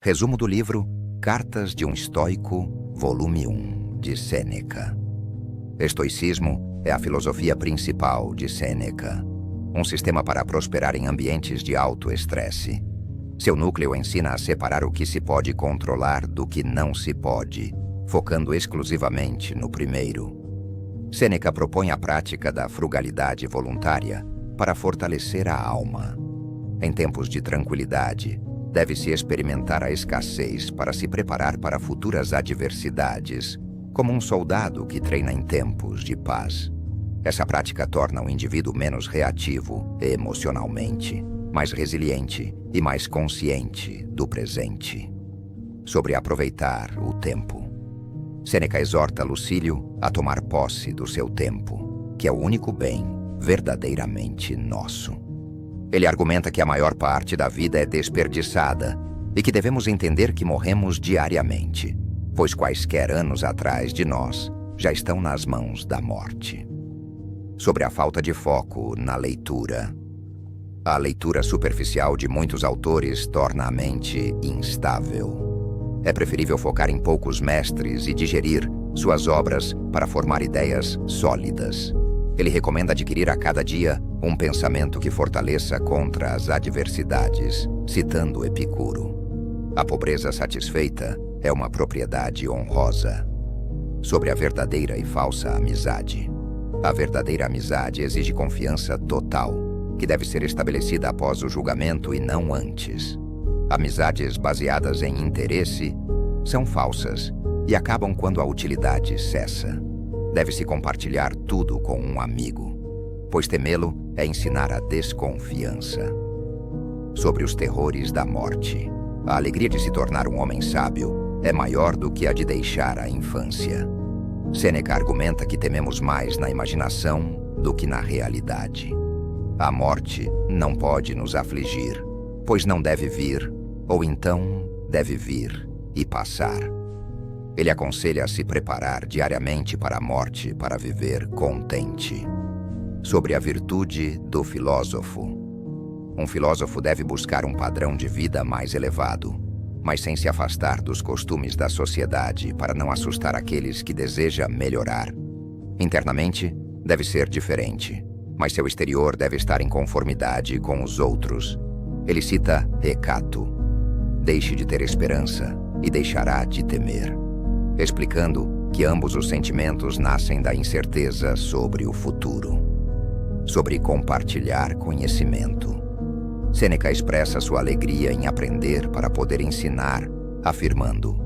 Resumo do livro Cartas de um Estoico, volume 1, de Sêneca. Estoicismo é a filosofia principal de Sêneca, um sistema para prosperar em ambientes de alto estresse. Seu núcleo ensina a separar o que se pode controlar do que não se pode, focando exclusivamente no primeiro. Sêneca propõe a prática da frugalidade voluntária para fortalecer a alma. Em tempos de tranquilidade, deve-se experimentar a escassez para se preparar para futuras adversidades, como um soldado que treina em tempos de paz. Essa prática torna o indivíduo menos reativo emocionalmente, mais resiliente e mais consciente do presente. Sobre aproveitar o tempo. Sêneca exorta Lucílio a tomar posse do seu tempo, que é o único bem verdadeiramente nosso. Ele argumenta que a maior parte da vida é desperdiçada e que devemos entender que morremos diariamente, pois quaisquer anos atrás de nós já estão nas mãos da morte. Sobre a falta de foco na leitura. A leitura superficial de muitos autores torna a mente instável. É preferível focar em poucos mestres e digerir suas obras para formar ideias sólidas. Ele recomenda adquirir a cada dia um pensamento que fortaleça contra as adversidades, citando Epicuro. A pobreza satisfeita é uma propriedade honrosa. Sobre a verdadeira e falsa amizade. A verdadeira amizade exige confiança total, que deve ser estabelecida após o julgamento e não antes. Amizades baseadas em interesse são falsas e acabam quando a utilidade cessa. Deve-se compartilhar tudo com um amigo, pois temê-lo é ensinar a desconfiança. Sobre os terrores da morte. A alegria de se tornar um homem sábio é maior do que a de deixar a infância. Sêneca argumenta que tememos mais na imaginação do que na realidade. A morte não pode nos afligir, pois não deve vir, ou então deve vir e passar. Ele aconselha a se preparar diariamente para a morte para viver contente. Sobre a virtude do filósofo. Um filósofo deve buscar um padrão de vida mais elevado, mas sem se afastar dos costumes da sociedade para não assustar aqueles que deseja melhorar. Internamente, deve ser diferente, mas seu exterior deve estar em conformidade com os outros. Ele cita Hecato: deixe de ter esperança e deixará de temer, explicando que ambos os sentimentos nascem da incerteza sobre o futuro. Sobre compartilhar conhecimento. Sêneca expressa sua alegria em aprender para poder ensinar, afirmando: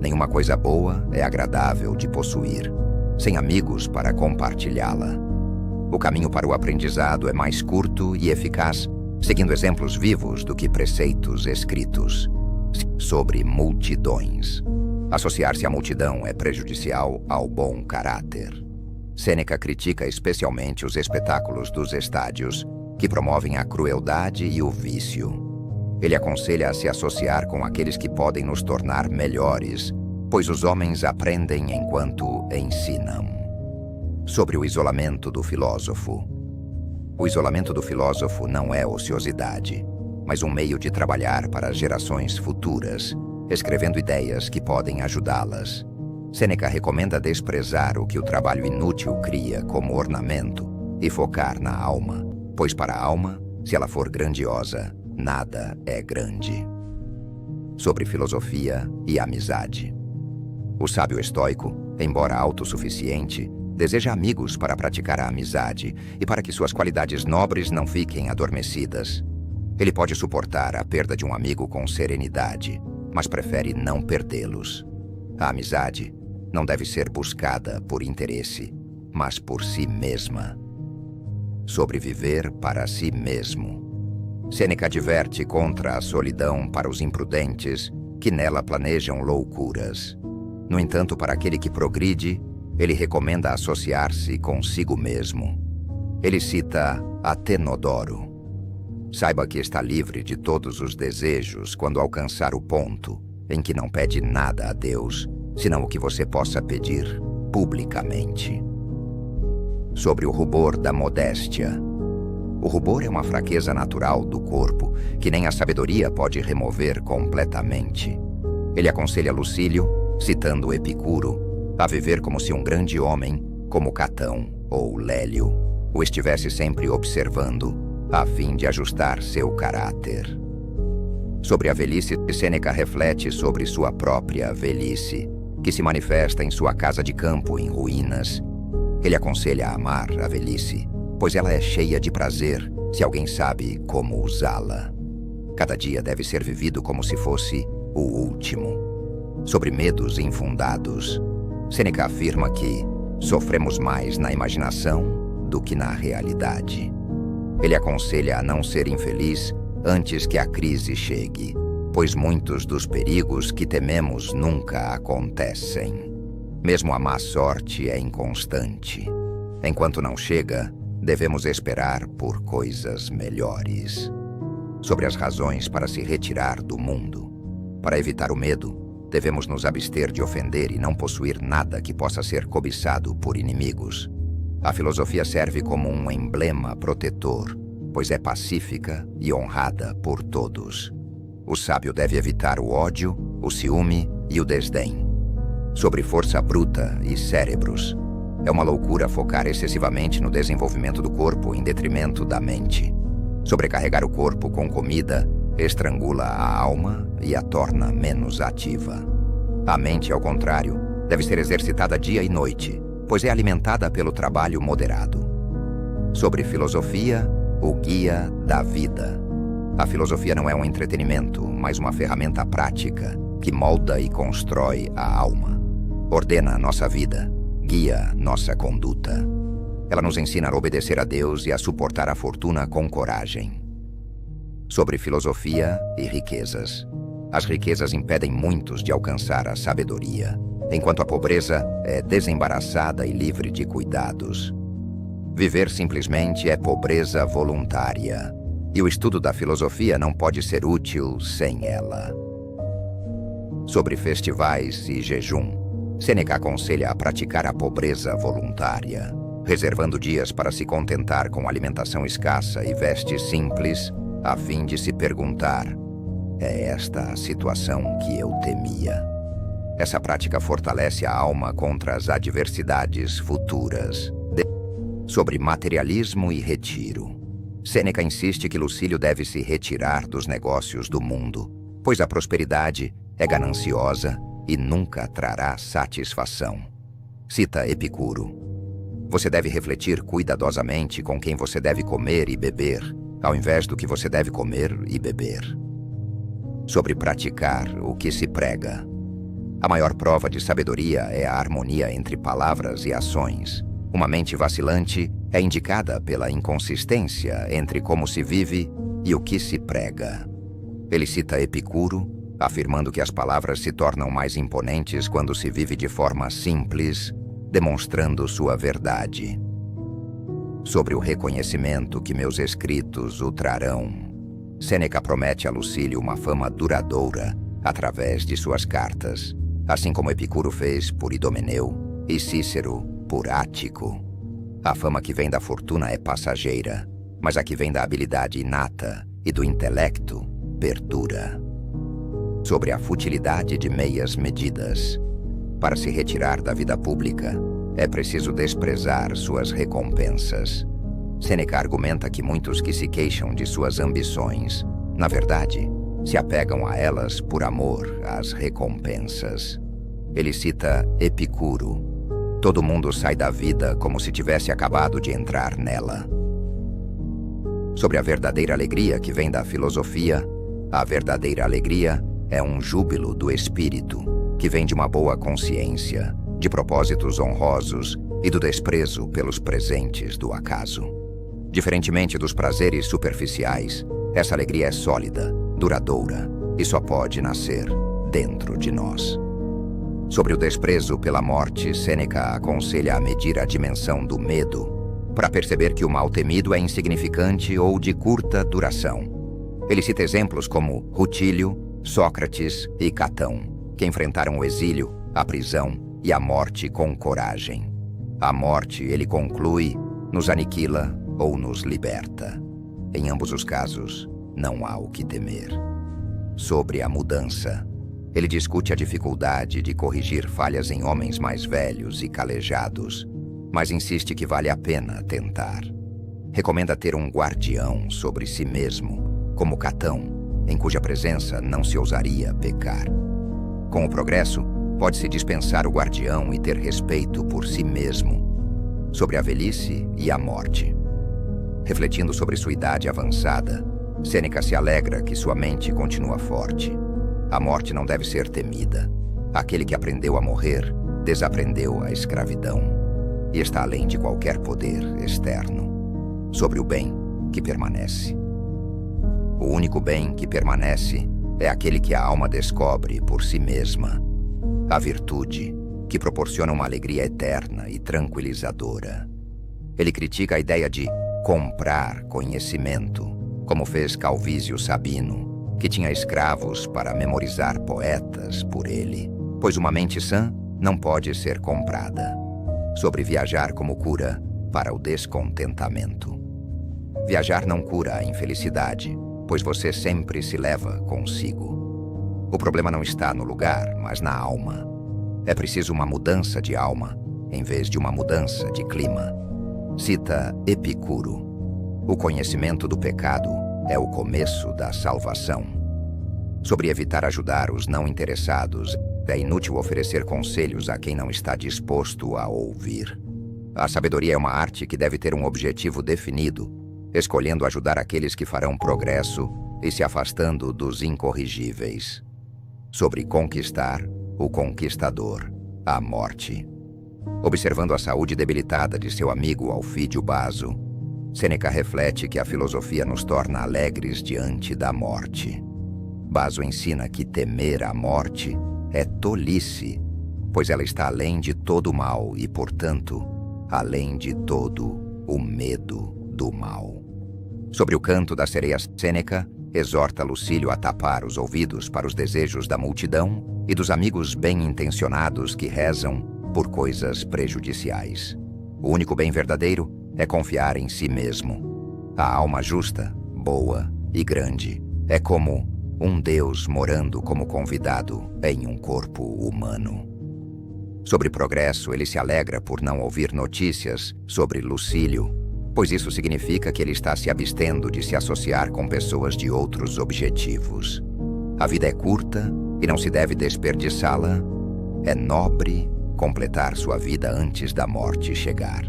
nenhuma coisa boa é agradável de possuir, sem amigos para compartilhá-la. O caminho para o aprendizado é mais curto e eficaz, seguindo exemplos vivos do que preceitos escritos. Sobre multidões. Associar-se à multidão é prejudicial ao bom caráter. Sêneca critica especialmente os espetáculos dos estádios, que promovem a crueldade e o vício. Ele aconselha a se associar com aqueles que podem nos tornar melhores, pois os homens aprendem enquanto ensinam. Sobre o isolamento do filósofo. O isolamento do filósofo não é ociosidade, mas um meio de trabalhar para as gerações futuras, escrevendo ideias que podem ajudá-las. Sêneca recomenda desprezar o que o trabalho inútil cria como ornamento e focar na alma, pois para a alma, se ela for grandiosa, nada é grande. Sobre filosofia e amizade. O sábio estoico, embora autossuficiente, deseja amigos para praticar a amizade e para que suas qualidades nobres não fiquem adormecidas. Ele pode suportar a perda de um amigo com serenidade, mas prefere não perdê-los. A amizade não deve ser buscada por interesse, mas por si mesma. Sobreviver para si mesmo. Sêneca adverte contra a solidão para os imprudentes que nela planejam loucuras. No entanto, para aquele que progride, ele recomenda associar-se consigo mesmo. Ele cita Atenodoro: saiba que está livre de todos os desejos quando alcançar o ponto em que não pede nada a Deus, senão o que você possa pedir publicamente. Sobre o rubor da modéstia. O rubor é uma fraqueza natural do corpo, que nem a sabedoria pode remover completamente. Ele aconselha Lucílio, citando Epicuro, a viver como se um grande homem, como Catão ou Lélio, o estivesse sempre observando, a fim de ajustar seu caráter. Sobre a velhice, Sêneca reflete sobre sua própria velhice, que se manifesta em sua casa de campo em ruínas. Ele aconselha a amar a velhice, pois ela é cheia de prazer se alguém sabe como usá-la. Cada dia deve ser vivido como se fosse o último. Sobre medos infundados, Sêneca afirma que sofremos mais na imaginação do que na realidade. Ele aconselha a não ser infeliz antes que a crise chegue, pois muitos dos perigos que tememos nunca acontecem. Mesmo a má sorte é inconstante. Enquanto não chega, devemos esperar por coisas melhores. Sobre as razões para se retirar do mundo. Para evitar o medo, devemos nos abster de ofender e não possuir nada que possa ser cobiçado por inimigos. A filosofia serve como um emblema protetor, pois é pacífica e honrada por todos. O sábio deve evitar o ódio, o ciúme e o desdém. Sobre força bruta e cérebros. É uma loucura focar excessivamente no desenvolvimento do corpo em detrimento da mente. Sobrecarregar o corpo com comida estrangula a alma e a torna menos ativa. A mente, ao contrário, deve ser exercitada dia e noite, pois é alimentada pelo trabalho moderado. Sobre filosofia, o guia da vida. A filosofia não é um entretenimento, mas uma ferramenta prática que molda e constrói a alma. Ordena nossa vida, guia nossa conduta. Ela nos ensina a obedecer a Deus e a suportar a fortuna com coragem. Sobre filosofia e riquezas. As riquezas impedem muitos de alcançar a sabedoria, enquanto a pobreza é desembaraçada e livre de cuidados. Viver simplesmente é pobreza voluntária, e o estudo da filosofia não pode ser útil sem ela. Sobre festivais e jejum, Sêneca aconselha a praticar a pobreza voluntária, reservando dias para se contentar com alimentação escassa e vestes simples, a fim de se perguntar: é esta a situação que eu temia? Essa prática fortalece a alma contra as adversidades futuras. Sobre materialismo e retiro. Sêneca insiste que Lucílio deve se retirar dos negócios do mundo, pois a prosperidade é gananciosa e nunca trará satisfação. Cita Epicuro: você deve refletir cuidadosamente com quem você deve comer e beber, ao invés do que você deve comer e beber. Sobre praticar o que se prega. A maior prova de sabedoria é a harmonia entre palavras e ações. Uma mente vacilante é indicada pela inconsistência entre como se vive e o que se prega. Ele cita Epicuro, afirmando que as palavras se tornam mais imponentes quando se vive de forma simples, demonstrando sua verdade. Sobre o reconhecimento que meus escritos o trarão, Sêneca promete a Lucílio uma fama duradoura através de suas cartas, assim como Epicuro fez por Idomeneu e Cícero por Ático. A fama que vem da fortuna é passageira, mas a que vem da habilidade inata e do intelecto perdura. Sobre a futilidade de meias medidas. Para se retirar da vida pública, é preciso desprezar suas recompensas. Sêneca argumenta que muitos que se queixam de suas ambições, na verdade, se apegam a elas por amor às recompensas. Ele cita Epicuro: todo mundo sai da vida como se tivesse acabado de entrar nela. Sobre a verdadeira alegria que vem da filosofia, a verdadeira alegria é um júbilo do espírito, que vem de uma boa consciência, de propósitos honrosos e do desprezo pelos presentes do acaso. Diferentemente dos prazeres superficiais, essa alegria é sólida, duradoura e só pode nascer dentro de nós. Sobre o desprezo pela morte, Sêneca aconselha a medir a dimensão do medo, para perceber que o mal temido é insignificante ou de curta duração. Ele cita exemplos como Rutílio, Sócrates e Catão, que enfrentaram o exílio, a prisão e a morte com coragem. A morte, ele conclui, nos aniquila ou nos liberta. em ambos os casos, não há o que temer. Sobre a mudança, ele discute a dificuldade de corrigir falhas em homens mais velhos e calejados, mas insiste que vale a pena tentar. Recomenda ter um guardião sobre si mesmo, como Catão, em cuja presença não se ousaria pecar. Com o progresso, pode-se dispensar o guardião e ter respeito por si mesmo. Sobre a velhice e a morte. Refletindo sobre sua idade avançada, Sêneca se alegra que sua mente continua forte. A morte não deve ser temida. Aquele que aprendeu a morrer, desaprendeu a escravidão e está além de qualquer poder externo. Sobre o bem que permanece. O único bem que permanece é aquele que a alma descobre por si mesma. A virtude, que proporciona uma alegria eterna e tranquilizadora. Ele critica a ideia de comprar conhecimento, como fez Calvísio Sabino, que tinha escravos para memorizar poetas por ele, pois uma mente sã não pode ser comprada. Sobre viajar como cura para o descontentamento. Viajar não cura a infelicidade, pois você sempre se leva consigo. O problema não está no lugar, mas na alma. É preciso uma mudança de alma, em vez de uma mudança de clima. Cita Epicuro. O conhecimento do pecado é o começo da salvação. Sobre evitar ajudar os não interessados, é inútil oferecer conselhos a quem não está disposto a ouvir. A sabedoria é uma arte que deve ter um objetivo definido, escolhendo ajudar aqueles que farão progresso e se afastando dos incorrigíveis. Sobre conquistar o conquistador, a morte. Observando a saúde debilitada de seu amigo Alfídio Baso, Sêneca reflete que a filosofia nos torna alegres diante da morte. Baso ensina que temer a morte é tolice, pois ela está além de todo o mal e, portanto, além de todo o medo do mal. Sobre o canto das sereias, Sêneca exorta Lucílio a tapar os ouvidos para os desejos da multidão e dos amigos bem-intencionados que rezam por coisas prejudiciais. O único bem verdadeiro é confiar em si mesmo. A alma justa, boa e grande é como um Deus morando como convidado em um corpo humano. Sobre progresso, ele se alegra por não ouvir notícias sobre Lucílio, pois isso significa que ele está se abstendo de se associar com pessoas de outros objetivos. A vida é curta e não se deve desperdiçá-la. É nobre completar sua vida antes da morte chegar.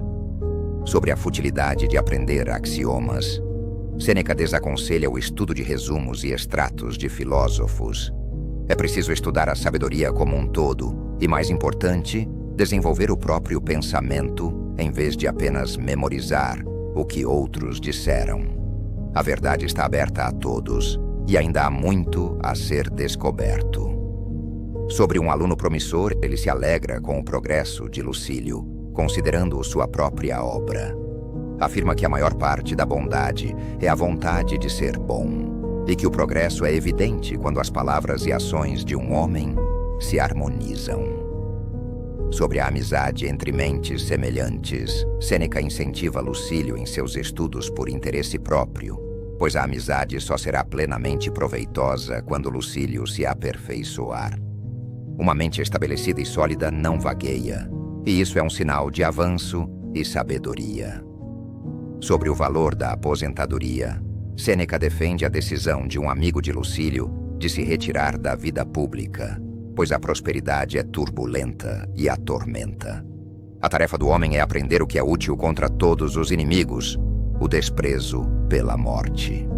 Sobre a futilidade de aprender axiomas, Sêneca desaconselha o estudo de resumos e extratos de filósofos. É preciso estudar a sabedoria como um todo e, mais importante, desenvolver o próprio pensamento em vez de apenas memorizar o que outros disseram. A verdade está aberta a todos e ainda há muito a ser descoberto. Sobre um aluno promissor, ele se alegra com o progresso de Lucílio, considerando sua própria obra. Afirma que a maior parte da bondade é a vontade de ser bom, e que o progresso é evidente quando as palavras e ações de um homem se harmonizam. Sobre a amizade entre mentes semelhantes, Sêneca incentiva Lucílio em seus estudos por interesse próprio, pois a amizade só será plenamente proveitosa quando Lucílio se aperfeiçoar. Uma mente estabelecida e sólida não vagueia, e isso é um sinal de avanço e sabedoria. Sobre o valor da aposentadoria, Sêneca defende a decisão de um amigo de Lucílio de se retirar da vida pública, pois a prosperidade é turbulenta e atormenta. A tarefa do homem é aprender o que é útil contra todos os inimigos, o desprezo pela morte.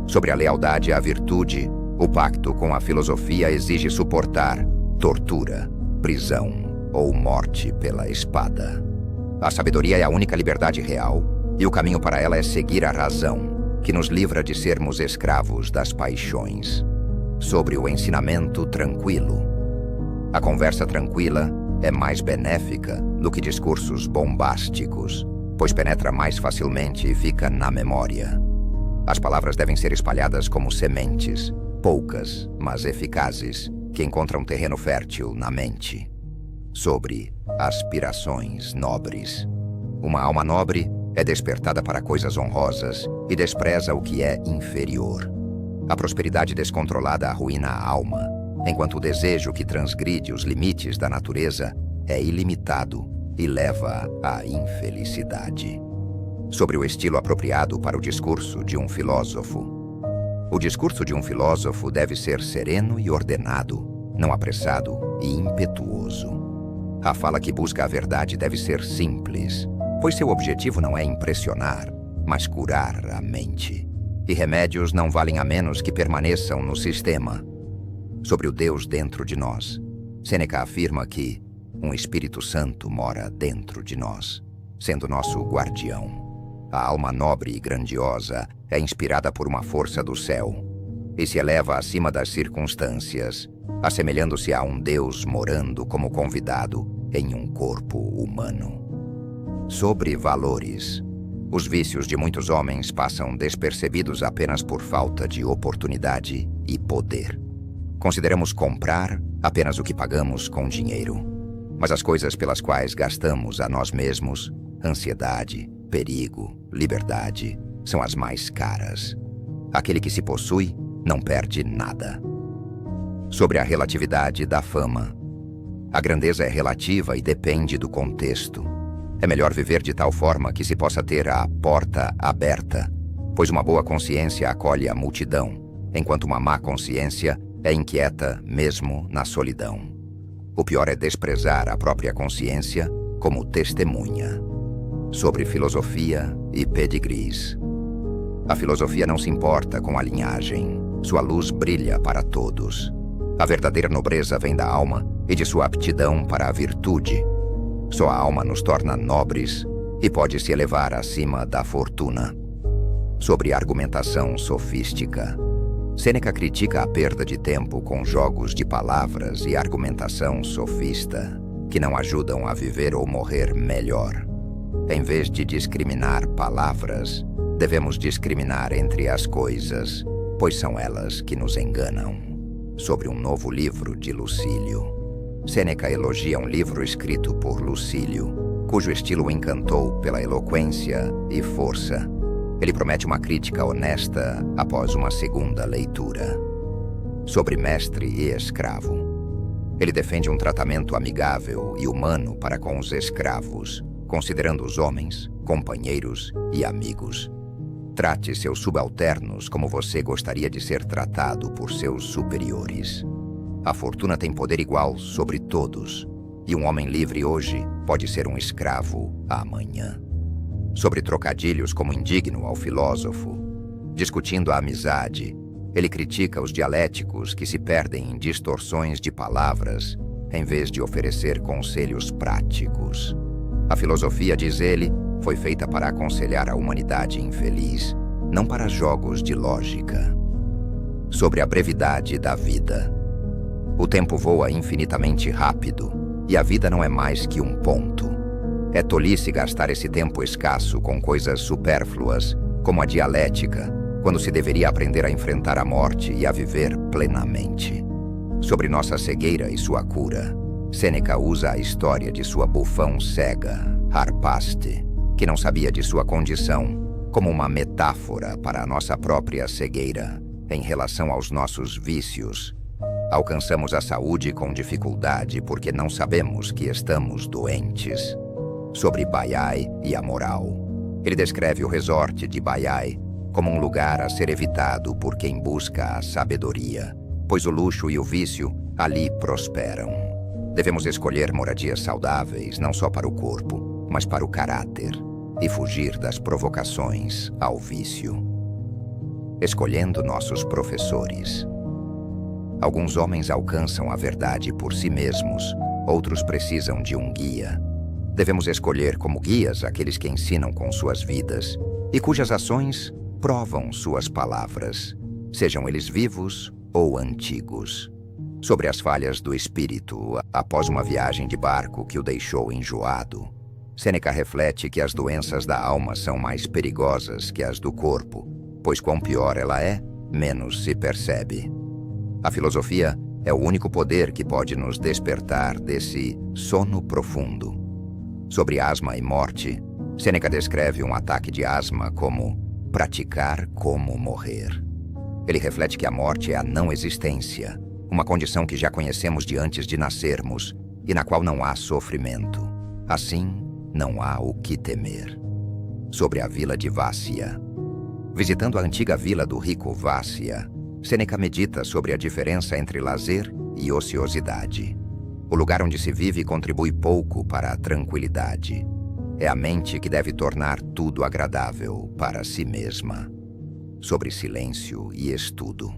Sobre a lealdade à virtude, o pacto com a filosofia exige suportar tortura, prisão ou morte pela espada. A sabedoria é a única liberdade real, e o caminho para ela é seguir a razão, que nos livra de sermos escravos das paixões. Sobre o ensinamento tranquilo. A conversa tranquila é mais benéfica do que discursos bombásticos, pois penetra mais facilmente e fica na memória. As palavras devem ser espalhadas como sementes, poucas, mas eficazes, que encontram terreno fértil na mente. Sobre aspirações nobres. Uma alma nobre É despertada para coisas honrosas e despreza o que é inferior. A prosperidade descontrolada arruína a alma, enquanto o desejo que transgride os limites da natureza é ilimitado e leva à infelicidade. Sobre o estilo apropriado para o discurso de um filósofo. O discurso de um filósofo deve ser sereno e ordenado, não apressado e impetuoso. A fala que busca a verdade deve ser simples, pois seu objetivo não é impressionar, mas curar a mente. E remédios não valem a menos que permaneçam no sistema. Sobre o Deus dentro de nós, Sêneca afirma que um Espírito Santo mora dentro de nós, sendo nosso guardião. A alma nobre e grandiosa é inspirada por uma força do céu e se eleva acima das circunstâncias, assemelhando-se a um Deus morando como convidado em um corpo humano. Sobre valores. Os vícios de muitos homens passam despercebidos apenas por falta de oportunidade e poder. Consideramos comprar apenas o que pagamos com dinheiro. Mas as coisas pelas quais gastamos a nós mesmos, ansiedade, perigo, liberdade, são as mais caras. Aquele que se possui não perde nada. Sobre a relatividade da fama. A grandeza é relativa e depende do contexto. É melhor viver de tal forma que se possa ter a porta aberta, pois uma boa consciência acolhe a multidão, enquanto uma má consciência é inquieta mesmo na solidão. O pior é desprezar a própria consciência como testemunha. Sobre filosofia e pedigrees. A filosofia não se importa com a linhagem. Sua luz brilha para todos. A verdadeira nobreza vem da alma e de sua aptidão para a virtude. Só a alma nos torna nobres e pode se elevar acima da fortuna. Sobre argumentação sofística. Sêneca critica a perda de tempo com jogos de palavras e argumentação sofista, que não ajudam a viver ou morrer melhor. Em vez de discriminar palavras, devemos discriminar entre as coisas, pois são elas que nos enganam. Sobre um novo livro de Lucílio. Sêneca elogia um livro escrito por Lucílio, cujo estilo o encantou pela eloquência e força. Ele promete uma crítica honesta após uma segunda leitura. Sobre mestre e escravo. Ele defende um tratamento amigável e humano para com os escravos, considerando os homens, companheiros e amigos. Trate seus subalternos como você gostaria de ser tratado por seus superiores. A fortuna tem poder igual sobre todos, e um homem livre hoje pode ser um escravo amanhã. Sobre trocadilhos como indigno ao filósofo. Discutindo a amizade, ele critica os dialéticos que se perdem em distorções de palavras, em vez de oferecer conselhos práticos. A filosofia, diz ele, foi feita para aconselhar a humanidade infeliz, não para jogos de lógica. Sobre a brevidade da vida. O tempo voa infinitamente rápido, e a vida não é mais que um ponto. É tolice gastar esse tempo escasso com coisas supérfluas, como a dialética, quando se deveria aprender a enfrentar a morte e a viver plenamente. Sobre nossa cegueira e sua cura, Sêneca usa a história de sua bufão cega, Harpaste, que não sabia de sua condição, como uma metáfora para a nossa própria cegueira em relação aos nossos vícios. Alcançamos a saúde com dificuldade porque não sabemos que estamos doentes. Sobre Baiae e a moral. Ele descreve o resort de Baiae como um lugar a ser evitado por quem busca a sabedoria, pois o luxo e o vício ali prosperam. Devemos escolher moradias saudáveis não só para o corpo, mas para o caráter, e fugir das provocações ao vício. Escolhendo nossos professores. Alguns homens alcançam a verdade por si mesmos, outros precisam de um guia. Devemos escolher como guias aqueles que ensinam com suas vidas e cujas ações provam suas palavras, sejam eles vivos ou antigos. Sobre as falhas do espírito após uma viagem de barco que o deixou enjoado, Sêneca reflete que as doenças da alma são mais perigosas que as do corpo, pois quão pior ela é, menos se percebe. A filosofia é o único poder que pode nos despertar desse sono profundo. Sobre asma e morte, Sêneca descreve um ataque de asma como praticar como morrer. Ele reflete que a morte é a não existência, uma condição que já conhecemos de antes de nascermos e na qual não há sofrimento. Assim, não há o que temer. Sobre a vila de Vácia. Visitando a antiga vila do rico Vácia, Sêneca medita sobre a diferença entre lazer e ociosidade. O lugar onde se vive contribui pouco para a tranquilidade. É a mente que deve tornar tudo agradável para si mesma. Sobre silêncio e estudo.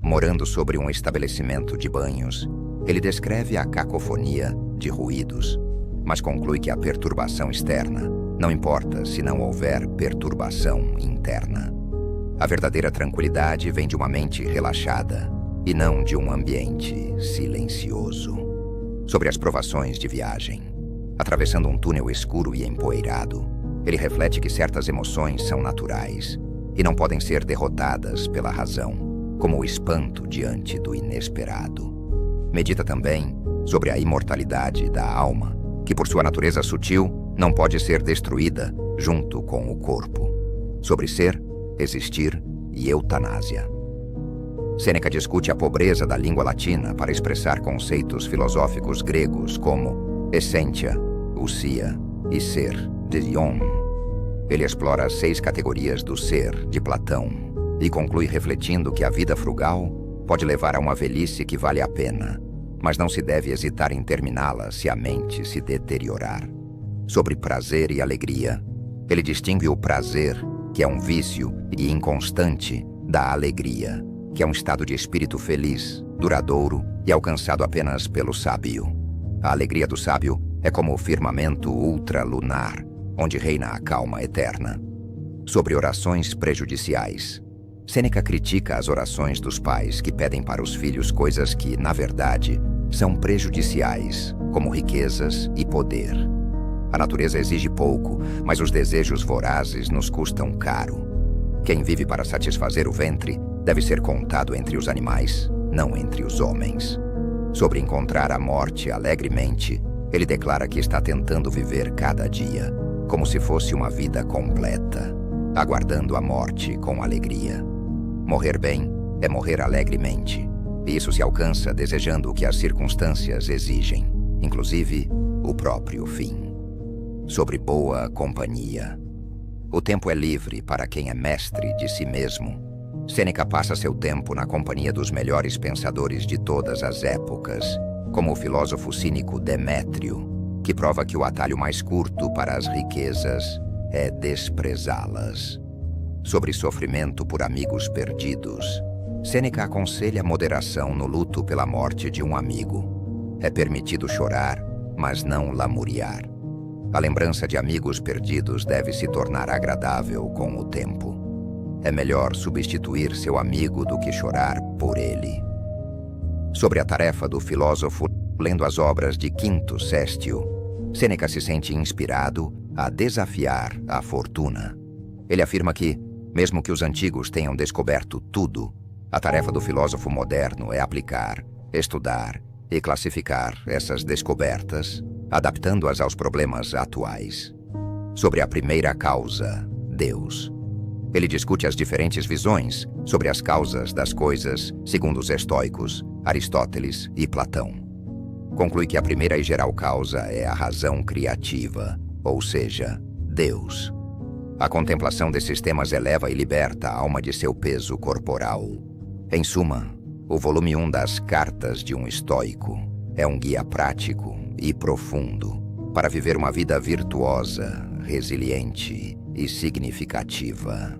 Morando sobre um estabelecimento de banhos, ele descreve a cacofonia de ruídos, mas conclui que a perturbação externa não importa se não houver perturbação interna. A verdadeira tranquilidade vem de uma mente relaxada e não de um ambiente silencioso. Sobre as provações de viagem. Atravessando um túnel escuro e empoeirado, ele reflete que certas emoções são naturais e não podem ser derrotadas pela razão, como o espanto diante do inesperado. Medita também sobre a imortalidade da alma, que por sua natureza sutil não pode ser destruída junto com o corpo. Sobre ser, existir e eutanásia. Sêneca discute a pobreza da língua latina para expressar conceitos filosóficos gregos como essentia, ousia e ser, de Dion. Ele explora as 6 categorias do ser, de Platão, e conclui refletindo que a vida frugal pode levar a uma velhice que vale a pena, mas não se deve hesitar em terminá-la se a mente se deteriorar. Sobre prazer e alegria, ele distingue o prazer, que é um vício e inconstante, da alegria, que é um estado de espírito feliz, duradouro e alcançado apenas pelo sábio. A alegria do sábio é como o firmamento ultralunar, onde reina a calma eterna. Sobre orações prejudiciais. Sêneca critica as orações dos pais que pedem para os filhos coisas que, na verdade, são prejudiciais, como riquezas e poder. A natureza exige pouco, mas os desejos vorazes nos custam caro. Quem vive para satisfazer o ventre deve ser contado entre os animais, não entre os homens. Sobre encontrar a morte alegremente, ele declara que está tentando viver cada dia, como se fosse uma vida completa, aguardando a morte com alegria. Morrer bem é morrer alegremente, e isso se alcança desejando o que as circunstâncias exigem, inclusive o próprio fim. Sobre boa companhia. O tempo é livre para quem é mestre de si mesmo. Sêneca passa seu tempo na companhia dos melhores pensadores de todas as épocas, como o filósofo cínico Demétrio, que prova que o atalho mais curto para as riquezas é desprezá-las. Sobre sofrimento por amigos perdidos, Sêneca aconselha moderação no luto pela morte de um amigo. É permitido chorar, mas não lamuriar. A lembrança de amigos perdidos deve se tornar agradável com o tempo. É melhor substituir seu amigo do que chorar por ele. Sobre a tarefa do filósofo, lendo as obras de Quinto Céstio, Sêneca se sente inspirado a desafiar a fortuna. Ele afirma que, mesmo que os antigos tenham descoberto tudo, a tarefa do filósofo moderno é aplicar, estudar e classificar essas descobertas, adaptando-as aos problemas atuais. Sobre a primeira causa, Deus. Ele discute as diferentes visões sobre as causas das coisas, segundo os estoicos, Aristóteles e Platão. Conclui que a primeira e geral causa é a razão criativa, ou seja, Deus. A contemplação desses temas eleva e liberta a alma de seu peso corporal. Em suma, o volume 1 das Cartas de um Estoico é um guia prático e profundo para viver uma vida virtuosa, resiliente e significativa.